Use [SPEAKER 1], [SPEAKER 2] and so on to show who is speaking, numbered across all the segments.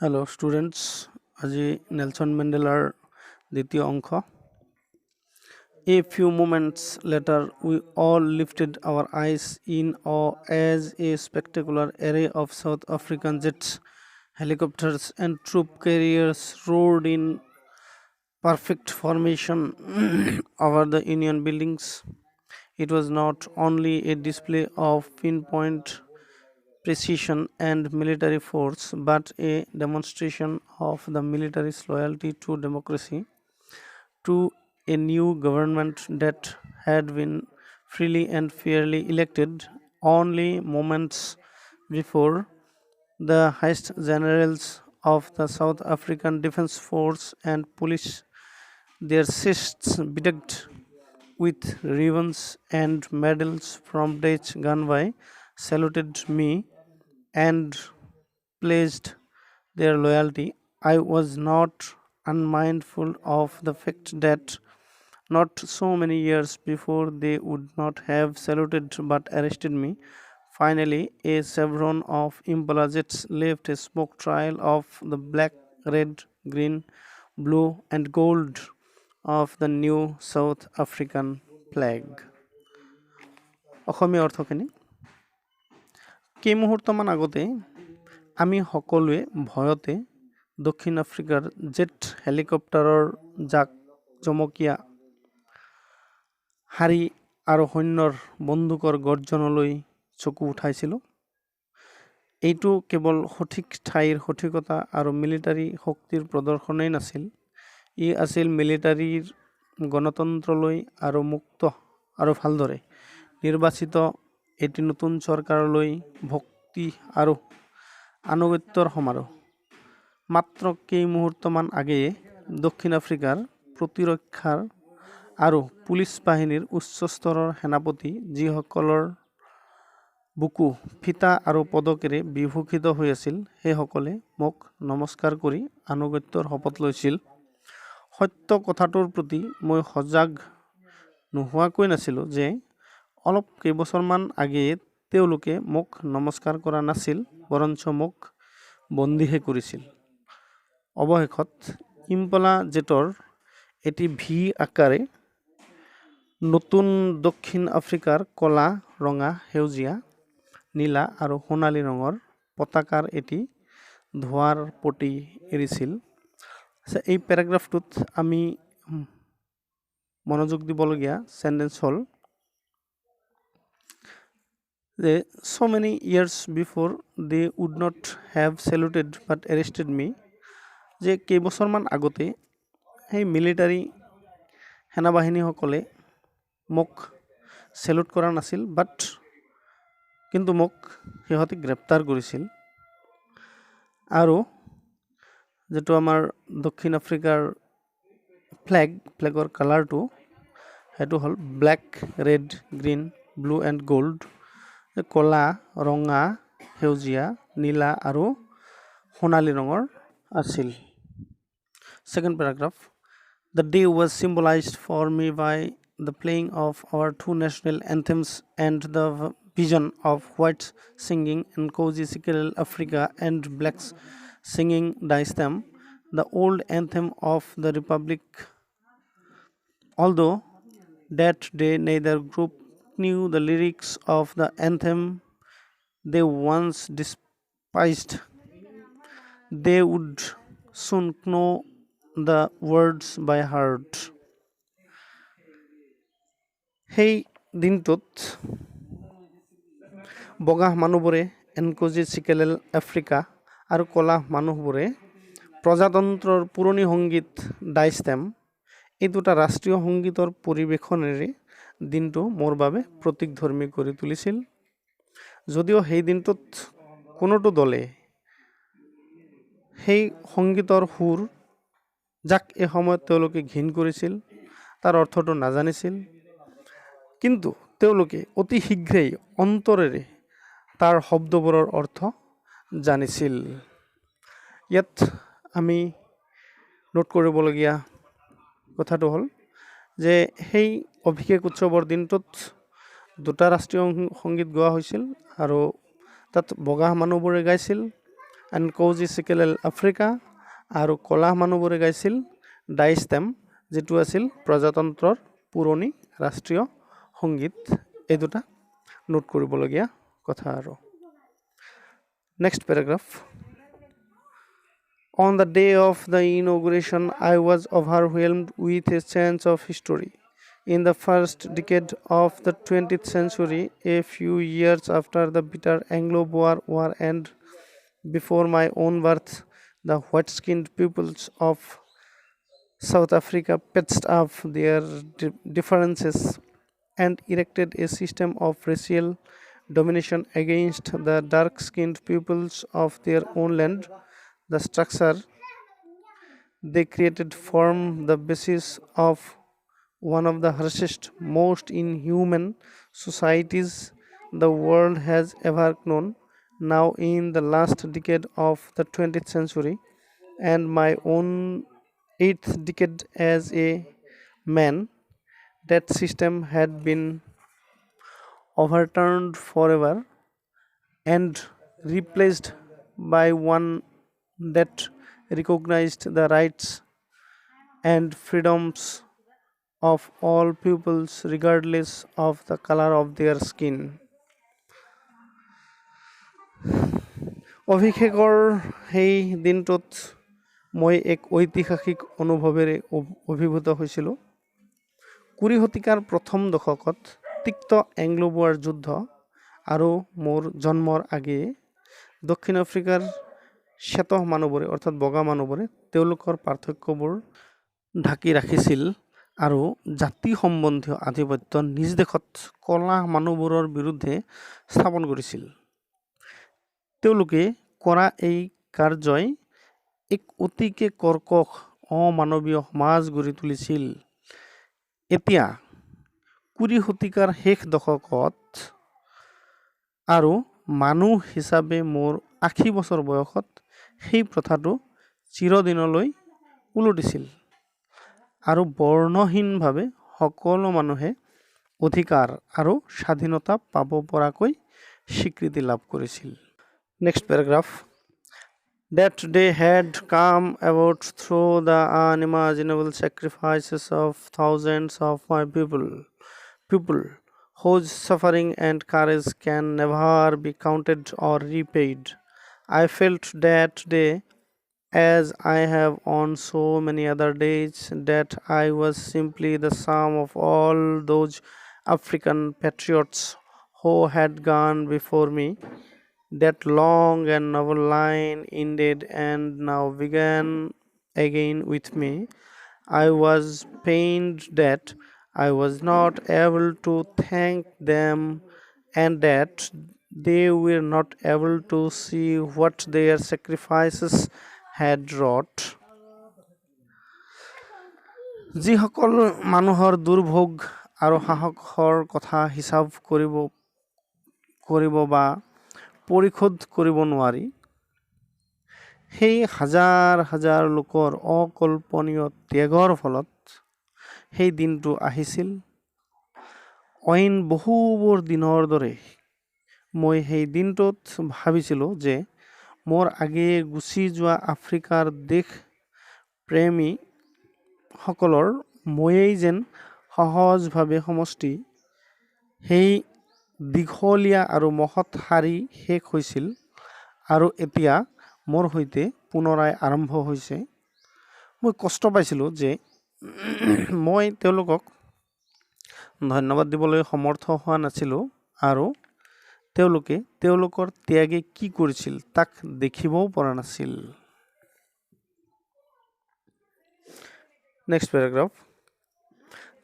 [SPEAKER 1] Hello students, আজি Nelson মেন্ডেলাৰ দ্বিতীয় অংশ। A few moments later, we all lifted our eyes in awe as a spectacular array of South African jets, helicopters, and troop carriers roared in perfect formation over the Union buildings. It was not only a display of pinpoint precision and military force, but a demonstration of the military's loyalty to democracy, to a new government that had been freely and fairly elected only moments before. The highest generals of the South African Defence Force and police, their chests bedecked with ribbons and medals from Dutch gunway, saluted me and pledged their loyalty. I was not unmindful of the fact that not so many years before they would not have saluted but arrested me. Finally, a chevron of Impala jets left a smoke trail of the black, red, green, blue, and gold of the new South African flag. অসমীয়া অৰ্থখিনি কেইমুহূৰ্তমান আগতে আমি সকলোৱে ভয়তে দক্ষিণ আফ্ৰিকাৰ jet হেলিকপ্টাৰৰ জাক জমকীয়া শাৰী আৰু সৈন্যৰ বন্দুকৰ গৰ্জনলৈ চকু উঠাইছিলোঁ। এইটো কেৱল সঠিক ঠাইৰ সঠিকতা আৰু মিলিটাৰী শক্তিৰ প্ৰদৰ্শনেই নাছিল, ই আছিল মিলিটাৰীৰ গণতন্ত্ৰলৈ আৰু মুক্ত আৰু ভালদৰে নিৰ্বাচিত এটি নতুন চৰকাৰলৈ ভক্তি আৰু আনুগত্যৰ সমাৰোহ। মাত্ৰ কেইমুহূৰ্তমান আগেয়ে দক্ষিণ আফ্ৰিকাৰ প্ৰতিৰক্ষাৰ আৰু পুলিচ বাহিনীৰ উচ্চ স্তৰৰ সেনাপতি, যিসকলৰ বুকু ফিতা আৰু পদকেৰে বিভূষিত হৈ আছিল, সেইসকলে মোক নমস্কাৰ কৰি আনুগত্যৰ শপত লৈছিল। সত্য কথাটোৰ প্ৰতি মই সজাগ নোহোৱাকৈ নাছিলোঁ যে অলপ কেইবছৰমান আগেয়ে তেওঁলোকে মোক নমস্কাৰ কৰা নাছিল, বৰঞ্চ মোক বন্দীহে কৰিছিল। অৱশেষত ইম্পালা জেটৰ এটি ভি আকাৰে নতুন দক্ষিণ আফ্ৰিকাৰ কলা, ৰঙা, সেউজীয়া, নীলা আৰু সোণালী ৰঙৰ পতাকাৰ এটি ধোঁৱাৰ পটি এৰিছিল। এই পেৰাগ্ৰাফটোত আমি মনোযোগ দিবলগীয়া চেণ্টেন্স হ'ল যে so many years before they would not have saluted but arrested me, যে কেইবছৰমান আগতে সেই মিলিটাৰী সেনাবাহিনীসকলে মোক চেলুট কৰা নাছিল, কিন্তু মোক সিহঁতে গ্ৰেপ্তাৰ কৰিছিল। আৰু যিটো আমাৰ দক্ষিণ আফ্ৰিকাৰ ফ্লেগৰ কালাৰটো সেইটো হ'ল black, red, green, blue and gold, কলা, ৰঙা, সেউজীয়া, নীলা আৰু সোণালী ৰঙৰ আছিল। Second paragraph. The day was symbolized for me by the playing of our two national anthems and the vision of whites singing Nkosi Africa and blacks singing Dice Them, the old anthem of the Republic. Although that day neither group knew the lyrics of the anthem they once despised, they would soon know the words by heart. সেই দিনটোত বগা মানুহবোৰে এনকজি চিকেলেল Africa আৰু কলা মানুহবোৰে প্ৰজাতন্ত্ৰৰ পুৰণি সংগীত ডাইষ্টেম, এই দুটা ৰাষ্ট্ৰীয় সংগীতৰ পৰিৱেশনেৰে দিনটো মোৰ বাবে প্ৰতীকধৰ্মী কৰি তুলিছিল। যদিও সেই দিনটোত কোনোটো দলে সেই সংগীতৰ সুৰ, যাক এই সময়ত তেওঁলোকে ঘিণ কৰিছিল, তাৰ অৰ্থটো নাজানিছিল, কিন্তু তেওঁলোকে অতি শীঘ্ৰেই অন্তৰেৰে তাৰ শব্দবোৰৰ অৰ্থ জানিছিল। ইয়াত আমি নোট কৰিবলগীয়া কথাটো হ'ল যে সেই অভিষেক উৎসৱৰ দিনটোত দুটা ৰাষ্ট্ৰীয় সংগীত গোৱা হৈছিল আৰু তাত বগা মানুহবোৰে গাইছিল এণ্ড কৌজি চিকেলেল আফ্ৰিকা আৰু কলাহ মানুহবোৰে গাইছিল ডাইচ টেম, যিটো আছিল প্ৰজাতন্ত্ৰৰ পুৰণি ৰাষ্ট্ৰীয় সংগীত। এই দুটা নোট কৰিবলগীয়া কথা আৰু next paragraph. On the day of the inauguration, I was overwhelmed with a sense of history. In the first decade of the 20th century, a few years after the bitter Anglo-Boer War and before my own birth, the white-skinned peoples of South Africa patched up their differences and erected a system of racial domination against the dark-skinned peoples of their own land. The structure they created formed the basis of one of the harshest, most inhuman societies the world has ever known. Now, in the last decade of the 20th century, and my own eighth decade as a man, that system had been overturned forever and replaced by one that recognized the rights and freedoms of all peoples regardless of the color of their skin. অভিষেকৰ সেই দিনটোত মই এক ঐতিহাসিক অনুভৱেৰে অভিভূত হৈছিলোঁ। 20 শতিকাৰ প্ৰথম দশকত তিক্ত এংলো-বোৱাৰ যুদ্ধ আৰু মোৰ জন্মৰ আগেয়ে দক্ষিণ আফ্ৰিকাৰ শ্বেত মানুহবোৰে অৰ্থাৎ বগা মানুহবোৰে তেওঁলোকৰ পাৰ্থক্যবোৰ ঢাকি ৰাখিছিল আৰু জাতি সম্বন্ধীয় আধিপত্য নিজ দেশত কলা মানুহবোৰৰ বিৰুদ্ধে স্থাপন কৰিছিল। তেওঁলোকে কৰা এই কাৰ্যই এক অতিকে কৰ্কশ অমানৱীয় সমাজ গঢ়ি তুলিছিল। এতিয়া 20 শতিকাৰ শেষ দশকত আৰু মানুহ হিচাপে মোৰ 80 বছৰ বয়সত সেই প্ৰথাটো চিৰদিনলৈ ওলটিছিল আৰু বৰ্ণহীনভাৱে সকলো মানুহে অধিকাৰ আৰু স্বাধীনতা পাব পৰাকৈ স্বীকৃতি লাভ কৰিছিল। Next paragraph. That day had come about through the unimaginable sacrifices of thousands of my people whose suffering and courage can never be counted or repaid. I felt that day, as I have on so many other days, that I was simply the sum of all those African patriots who had gone before me. That long and noble line ended and now began again with me. I was pained that I was not able to thank them and that they were not able to see what their sacrifices had wrought. যিসকল মানুহৰ দুৰ্ভোগ আৰু সাহসৰ কথা হিচাপ কৰিব বা পৰিশোধ কৰিব নোৱাৰি, সেই হাজাৰ হাজাৰ লোকৰ অকল্পনীয় ত্যাগৰ ফলত সেই দিনটো আহিছিল। অইন বহুবোৰ দিনৰ দৰে মই সেই দিনটোত ভাবিছিলোঁ যে মোৰ আগেয়ে গুচি যোৱা আফ্ৰিকাৰ দেশ প্ৰেমী সকলৰ ময়েই যেন সহজভাৱে সমষ্টি। সেই দীঘলীয়া আৰু মহৎ শাৰী শেষ হৈছিল আৰু এতিয়া মোৰ সৈতে পুনৰাই আৰম্ভ হৈছে। মই কষ্ট পাইছিলোঁ যে মই তেওঁলোকক ধন্যবাদ দিবলৈ সমৰ্থ হোৱা নাছিলোঁ আৰু তেওঁলোকে তেওঁলোকৰ ত্যাগে কি কৰিছিল তাক দেখিবও পৰা নাছিল। Next paragraph.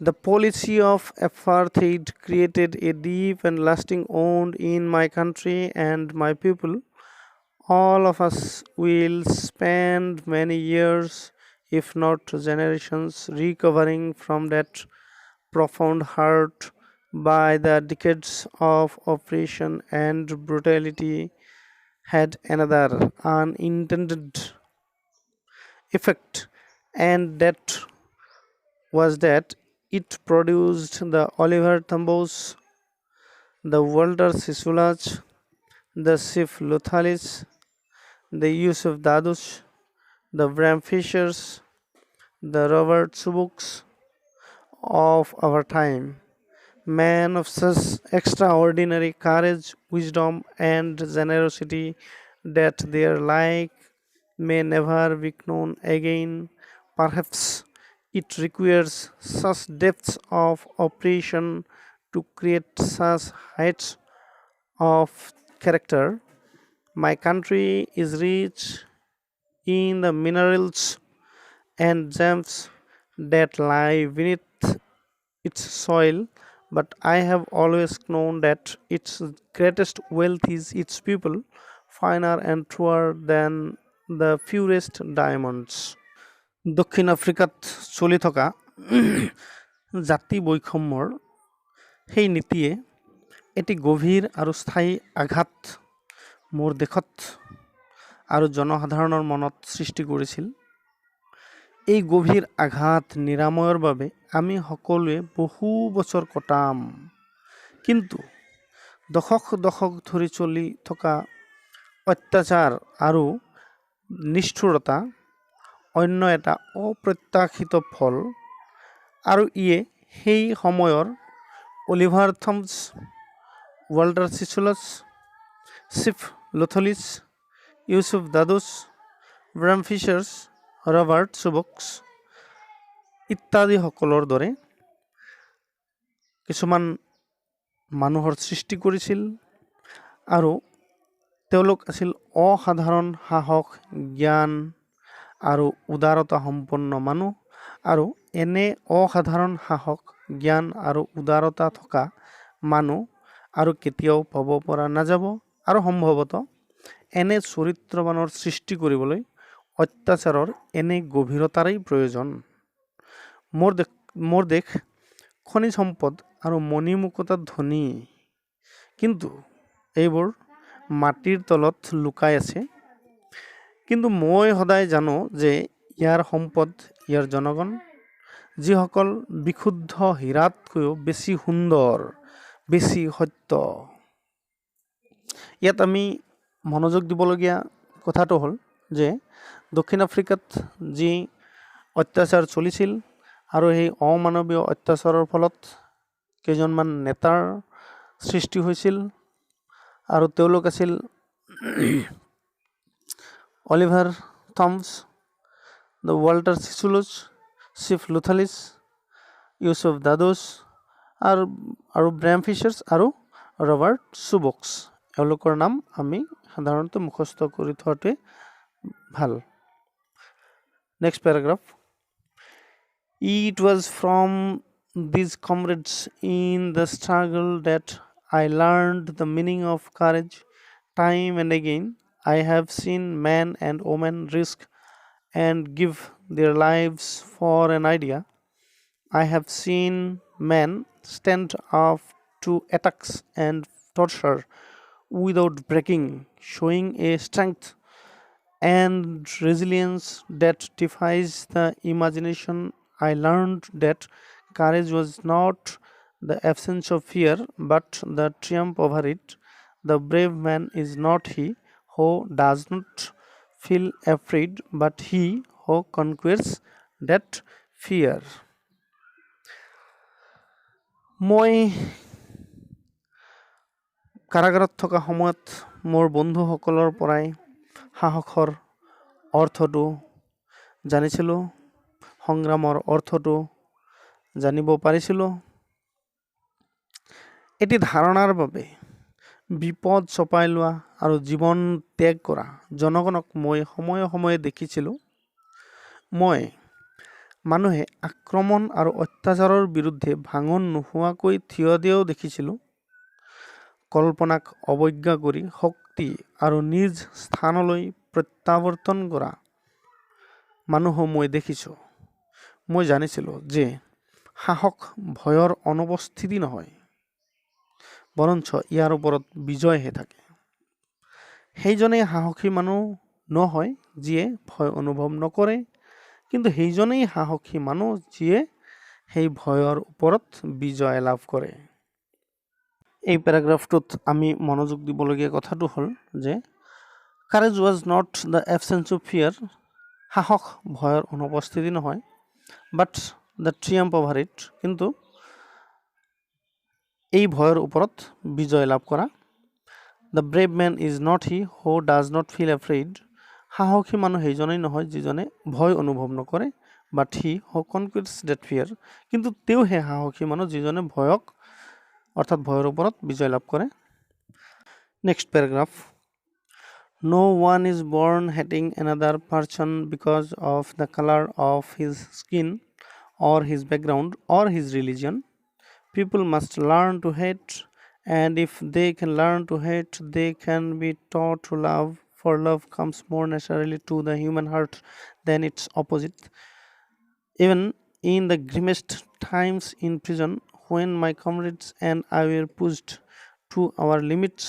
[SPEAKER 1] The policy of apartheid created a deep and lasting wound in my country and my people. All of us will spend many years, if not generations, recovering from that profound hurt. By the decades of oppression and brutality had another unintended effect, and that was that it produced the Oliver Tambos, the Walter Sisulu's, the Sif Luthalis, the Yusuf Dadush, the Bram Fishers, the Robert Subooks of our time, men of such extraordinary courage, wisdom, and generosity that their like may never be known again. Perhaps it requires such depths of operation to create such heights of character. My country is rich in the minerals and gems that lie beneath its soil, but I have always known that its greatest wealth is its people, finer and truer than the purest diamonds. দক্ষিণ আফ্ৰিকাত চলি থকা জাতি বৈষম্যৰ সেই নীতিয়ে এটি গভীৰ আৰু স্থায়ী আঘাত মোৰ দেশত আৰু জনসাধাৰণৰ মনত সৃষ্টি কৰিছিল। এই গভীৰ আঘাত নিৰাময়ৰ বাবে আমি সকলোৱে বহু বছৰ কটাম, কিন্তু দশক দশক ধৰি চলি থকা অত্যাচাৰ আৰু নিষ্ঠুৰতা অন্য এটা অপ্ৰত্যাশিত ফল, আৰু ইয়ে সেই সময়ৰ Oliver Thomas, Walter Sisulu, Chief Luthuli, Yusuf Dadoo, Bram Fischer, Robert Sobukwe ইত্যাদিসকলৰ দৰে কিছুমান মানুহৰ সৃষ্টি কৰিছিল, আৰু তেওঁলোক আছিল অসাধাৰণ সাহস, জ্ঞান আৰু উদাৰতা সম্পন্ন মানুহ, আৰু এনে অসাধাৰণ সাহস, জ্ঞান আৰু উদাৰতা থকা মানুহ আৰু কেতিয়াও পাব পৰা নাযাব, আৰু সম্ভৱতঃ এনে চৰিত্ৰবানৰ সৃষ্টি কৰিবলৈ অত্যাচাৰৰ এনে গভীৰতাৰেই প্ৰয়োজন। মোৰ দেশ খনিজ সম্পদ আৰু মণিমুকুতাত ধনী, কিন্তু এইবোৰ মাটিৰ তলত লুকাই আছে। কিন্তু মই সদায় জানো যে ইয়াৰ সম্পদ ইয়াৰ জনগণ, যিসকল বিশুদ্ধ হীৰাতকৈও বেছি সুন্দৰ, বেছি সত্য। ইয়াত আমি মনোযোগ দিবলগীয়া কথাটো হ'ল যে দক্ষিণ আফ্ৰিকাত যি অত্যাচাৰ চলিছিল আৰু সেই অমানৱীয় অত্যাচাৰৰ ফলত কেইজনমান নেতাৰ সৃষ্টি হৈছিল, আৰু তেওঁলোক আছিল Oliver Thomas, the Walter Sisulu, Chief Luthuli, Yusuf Dadoo, আৰু ব্ৰাম ফিচাৰ্ছ আৰু ৰবাৰ্ট চুবক্স। এওঁলোকৰ নাম আমি সাধাৰণতে মুখস্থ কৰি থোৱাটোৱে ভাল। Next paragraph. It was from these comrades in the struggle that I learned the meaning of courage. Time and again, I have seen men and women risk and give their lives for an idea. I have seen men stand up to attacks and torture without breaking, showing a strength and resilience that defies the imagination. I learned that courage was not the absence of fear, but the triumph over it. The brave man is not he who does not feel afraid, but he who conquers that fear. মই কাৰাগাৰত থকা সময়ত মোৰ বন্ধুসকলৰ পৰাই সাহসৰ অৰ্থটো জানিছিলোঁ, সংগ্ৰামৰ অৰ্থটো জানিব পাৰিছিলোঁ। এটি ধাৰণাৰ বাবে বিপদ চপাই লোৱা আৰু জীৱন ত্যাগ কৰা জনগণক মই সময়ে সময়ে দেখিছিলোঁ। মই মানুহে আক্ৰমণ আৰু অত্যাচাৰৰ বিৰুদ্ধে ভাঙন নোহোৱাকৈ থিয় দিয়াও দেখিছিলোঁ। কল্পনাক অৱজ্ঞা কৰি শক্তি আৰু নিজ স্থানলৈ প্ৰত্যাৱৰ্তন কৰা মানুহো মই দেখিছোঁ। মই জানিছিলোঁ যে সাহস ভয়ৰ অনুপস্থিতি নহয়, বৰঞ্চ ইয়াৰ ওপৰত বিজয়হে থাকে। সেইজনেই সাহসী মানুহ নহয় যিয়ে ভয় অনুভৱ নকৰে, কিন্তু সেইজনেই সাহসী মানুহ যিয়ে সেই ভয়ৰ ওপৰত বিজয় লাভ কৰে। এই পেৰাগ্ৰাফটোত আমি মনোযোগ দিবলগীয়া কথাটো হ'ল যে courage was not the absence of fear, সাহস ভয়ৰ অনুপস্থিতি নহয়, but the triumph over it, কিন্তু এই ভয়ৰ ওপৰত বিজয় লাভ কৰা। The brave man is not he who does not feel afraid, সাহসী মানুহ সেইজনেই নহয় যিজনে ভয় অনুভৱ নকৰে, বাট হি হু কনকুইটছ ডেট ফিয়াৰ, কিন্তু তেওঁহে সাহসী মানুহ যিজনে ভয়ক অৰ্থাৎ ভয়ৰ ওপৰত বিজয় লাভ কৰে। Next paragraph. No one is born hating another person because of the color of his skin or his background or his religion. People must learn to hate, and if they can learn to hate, they can be taught to love, for love comes more naturally to the human heart than its opposite. Even in the grimmest times in prison, when my comrades and I were pushed to our limits,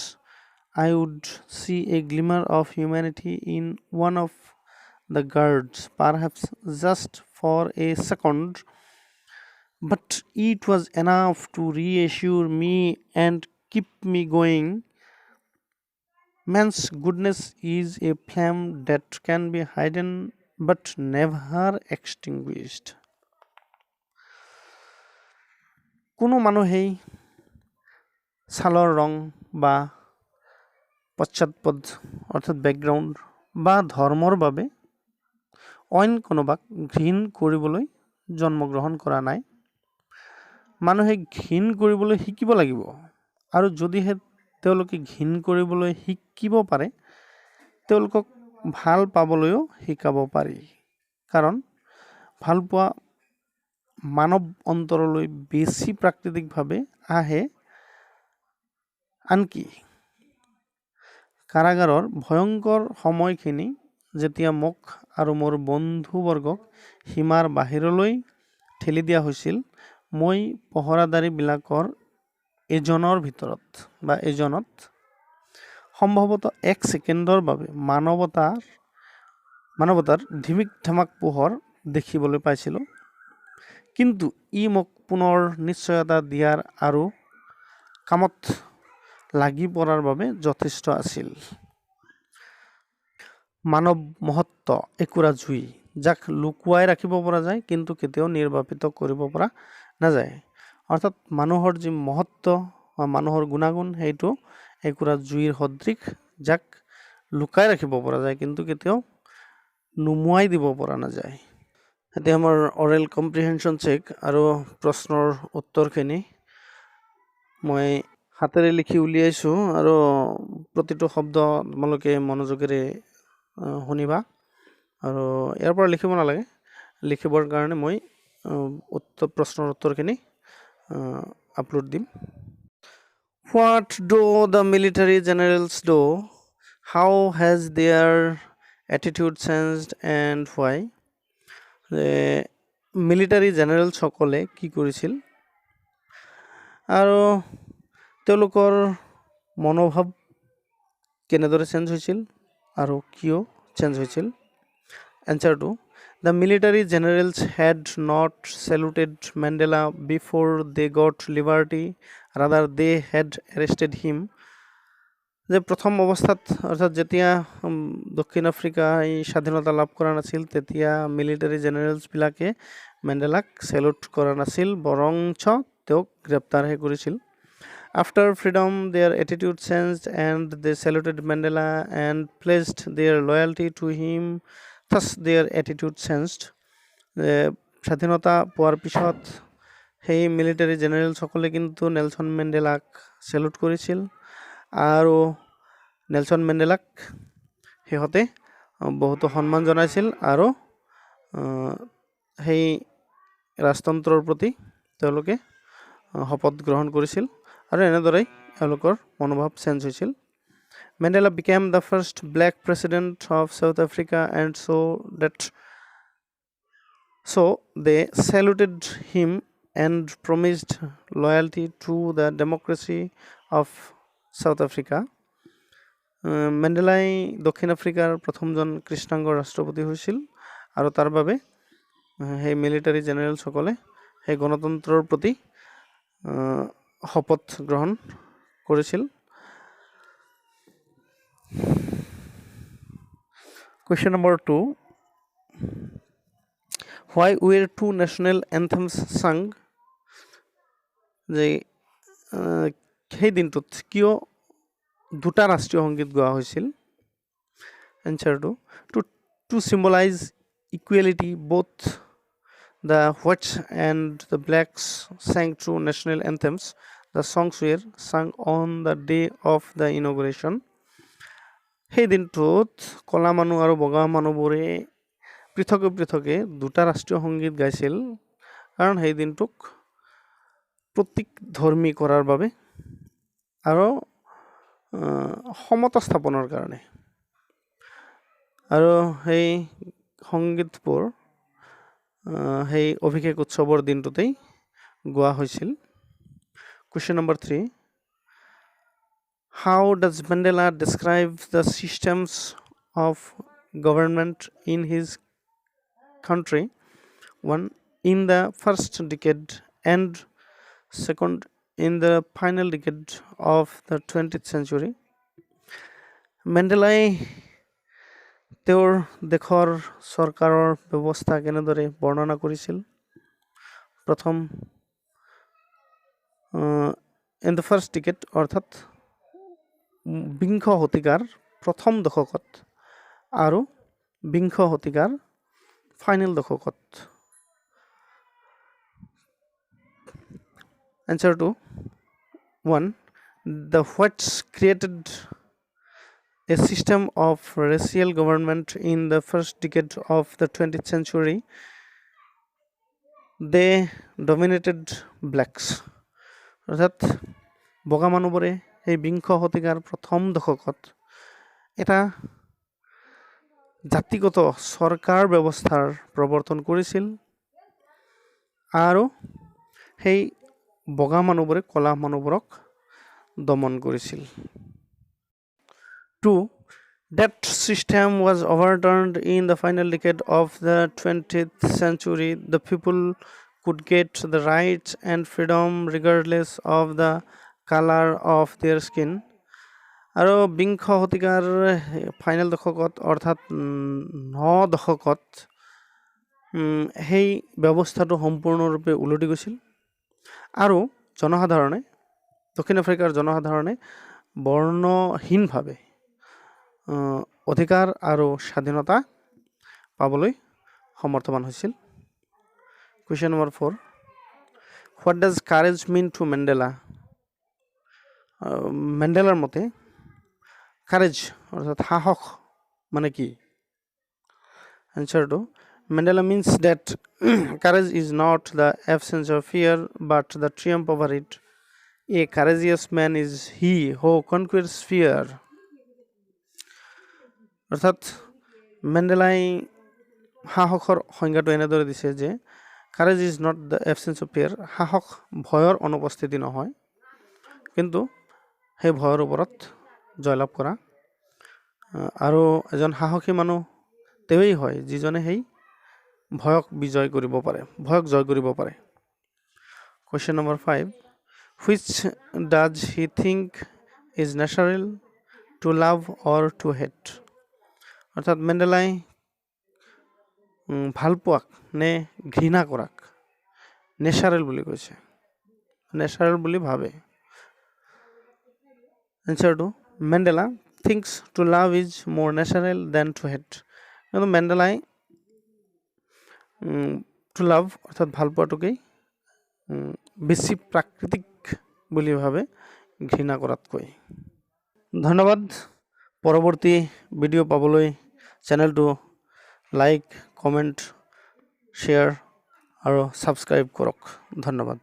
[SPEAKER 1] I would see a glimmer of humanity in one of the guards, perhaps just for a second, but it was enough to reassure me and keep me going. Man's goodness is a flame that can be hidden but never extinguished. কোনো মানুহেই ছালৰ ৰং বা পশ্চাৎপদ অৰ্থাৎ background বা ধৰ্মৰ বাবে অইন কোনোবাক ঘৃণ কৰিবলৈ জন্মগ্ৰহণ কৰা নাই। মানুহে ঘৃণ কৰিবলৈ শিকিব লাগিব, আৰু যদিহে তেওঁলোকে ঘৃণ কৰিবলৈ শিকিব পাৰে, তেওঁলোকক ভাল পাবলৈও শিকাব পাৰি, কাৰণ ভালপোৱা মানৱ অন্তৰলৈ বেছি প্ৰাকৃতিকভাৱে আহে। আনকি কাৰাগাৰৰ ভয়ংকৰ সময়খিনি যেতিয়া মোক আৰু মোৰ বন্ধুবৰ্গক সীমাৰ বাহিৰলৈ ঠেলি দিয়া হৈছিল, মই পহৰাদাৰীবিলাকৰ এজনৰ ভিতৰত বা এজনত সম্ভৱতঃ এক ছেকেণ্ডৰ বাবে মানৱতাৰ ধিমিক ধামাক পোহৰ দেখিবলৈ পাইছিলোঁ, কিন্তু ই মোক পুনৰ নিশ্চয়তা দিয়াৰ আৰু কামত লাগি পৰাৰ বাবে যথেষ্ট আছিল। মানৱ মহত্ব একুৰা জুই, যাক লুকুৱাই ৰাখিব পৰা যায় কিন্তু কেতিয়াও নিৰ্বাপিত কৰিব পৰা নাযায়। অৰ্থাৎ মানুহৰ যি মহত্ব বা মানুহৰ গুণাগুণ, সেইটো একুৰা জুইৰ সদৃশ, যাক লুকাই ৰাখিব পৰা যায় কিন্তু কেতিয়াও নুমুৱাই দিব পৰা নাযায়। এতিয়া আমাৰ অৰেল কম্প্ৰিহেনশ্যন চেক আৰু প্ৰশ্নৰ উত্তৰখিনি মই হাতেৰে লিখি উলিয়াইছোঁ, আৰু প্ৰতিটো শব্দ তোমালোকে মনোযোগেৰে শুনিবা, আৰু ইয়াৰ পৰা লিখিব নালাগে, লিখিবৰ কাৰণে মই প্ৰশ্নৰ উত্তৰখিনি আপলোড দিম। What do the military generals do? How has their attitude changed and why? Military জেনেৰেলসকলে কি কৰিছিল আৰু তেওঁলোকৰ মনোভাৱ কেনেদৰে চেঞ্জ হৈছিল আৰু কিয় চেঞ্জ হৈছিল? এনচাৰটো: The military generals had not saluted Mandela before they got liberty, rather they had arrested him. যে প্ৰথম অৱস্থাত অৰ্থাৎ যেতিয়া দক্ষিণ আফ্ৰিকাই স্বাধীনতা লাভ কৰা নাছিল, তেতিয়া মিলিটাৰী জেনেৰেলছবিলাকে মেণ্ডেলাক চেলুট কৰা নাছিল, বৰঞ্চ তেওঁক গ্ৰেপ্তাৰহে কৰিছিল। After freedom, their attitude changed and they saluted Mandela and pledged their loyalty to him. Thus their attitude changed. স্বাধীনতা পোৱাৰ পিছত সেই মিলিটাৰী জেনেৰেলসকলে কিন্তু নেলছন মেণ্ডেলাক চেলুট কৰিছিল, আৰু নেলছন মেণ্ডেলাক সিহঁতে বহুতো সন্মান জনাইছিল, আৰু সেই ৰাজতন্ত্ৰৰ প্ৰতি তেওঁলোকে শপত গ্ৰহণ কৰিছিল, আৰু এনেদৰেই এওঁলোকৰ মনোভাৱ চেঞ্জ হৈছিল। Mandela became the first black president of South Africa, and so they saluted him and promised loyalty to the democracy of South Africa. মেণ্ডেলাই দক্ষিণ আফ্ৰিকাৰ প্ৰথমজন কৃষ্ণাংগ ৰাষ্ট্ৰপতি হৈছিল, আৰু তাৰ বাবে সেই মিলিটাৰী জেনেৰেলসকলে সেই গণতন্ত্ৰৰ প্ৰতি শপত গ্ৰহণ কৰিছিল। Question number 2. Why were two national anthems sung? যে সেই দিনটোত কিয় দুটা ৰাষ্ট্ৰীয় সংগীত গোৱা হৈছিল? Answer to symbolize equality. Both the whites and the blacks sang two national anthems. The songs were sung on the day of the inauguration. সেই দিনটোত কলা মানুহ আৰু বগা মানুহবোৰে পৃথকে পৃথকে দুটা ৰাষ্ট্ৰীয় সংগীত গাইছিল কাৰণ সেই দিনটোক প্ৰতীক ধৰ্মী কৰাৰ বাবে আৰু সমতা স্থাপনৰ কাৰণে আৰু সেই সংগীতবোৰ সেই অভিষেক উৎসৱৰ দিনটোতেই গোৱা হৈছিল। Question number 3. How does Mandela describe the systems of government in his country? One, in the first decade, and second, in the final decade of the 20th century. মেণ্ডেলাই তেওঁৰ দেশৰ চৰকাৰৰ ব্যৱস্থা কেনেদৰে বৰ্ণনা কৰিছিল? প্ৰথম, in the first decade অৰ্থাৎ বিংশ শতিকাৰ প্ৰথম দশকত আৰু বিংশ শতিকাৰ ফাইনেল দশকত। Answer 1. The whites created a system of racial government in the first decade of the 20th century. They dominated blacks. অৰ্থাৎ বগা মানুহবোৰে এই বিংশ শতিকাৰ প্ৰথম দশকত এটা জাতিগত চৰকাৰ ব্যৱস্থাৰ প্ৰৱৰ্তন কৰিছিল আৰু সেই বগা মানুহবোৰে কলা মানুহবোৰক দমন কৰিছিল। 2. That system was overturned in the final decade of the 20th century. The people could get the rights and freedom regardless of the color of their skin. আৰু বিংশ শতিকাৰ ফাইনেল দশকত অৰ্থাৎ 9 দশকত সেই ব্যৱস্থাটো সম্পূৰ্ণৰূপে উলটি গৈছিল আৰু জনসাধাৰণে দক্ষিণ আফ্ৰিকাৰ জনসাধাৰণে বৰ্ণহীনভাৱে অধিকাৰ আৰু স্বাধীনতা পাবলৈ সমৰ্থবান হৈছিল। Question number 4. What does courage mean to Mandela? মেণ্ডেলাৰ মতে courage অৰ্থাৎ সাহস মানে কি? Answer Mandela means that courage is not the absence of fear but the triumph over it. A courageous man is he who conquers fear. অৰ্থাৎ মেণ্ডেলাই সাহসৰ সংজ্ঞাটো এনেদৰে দিছে যে courage is not the absence of fear. সাহস ভয়ৰ অনুপস্থিতি নহয় কিন্তু সেই ভয়ৰ ওপৰত জয়লাভ কৰা আৰু এজন সাহসী মানুহ তেৱেই হয় যিজনে সেই ভয়ক জয় কৰিব পাৰে। Question number 5. Which does he think is natural, to love or to hate? অৰ্থাৎ মেণ্ডেলাই ভাল পোৱাক নে ঘৃণা কৰাক নেচাৰেল বুলি কৈছে, নেচাৰেল বুলি ভাবে। Answer Mandela thinks to love is more natural than to hate. কিন্তু মেণ্ডেলাই টু লাভ অৰ্থাৎ ভাল পোৱাটোকেই বেছি প্ৰাকৃতিক বুলি ভাবে ঘৃণা কৰাতকৈ। ধন্যবাদ। পৰৱৰ্তী ভিডিঅ' পাবলৈ চেনেলটো লাইক, কমেণ্ট, শ্বেয়াৰ আৰু ছাবস্ক্ৰাইব কৰক। ধন্যবাদ।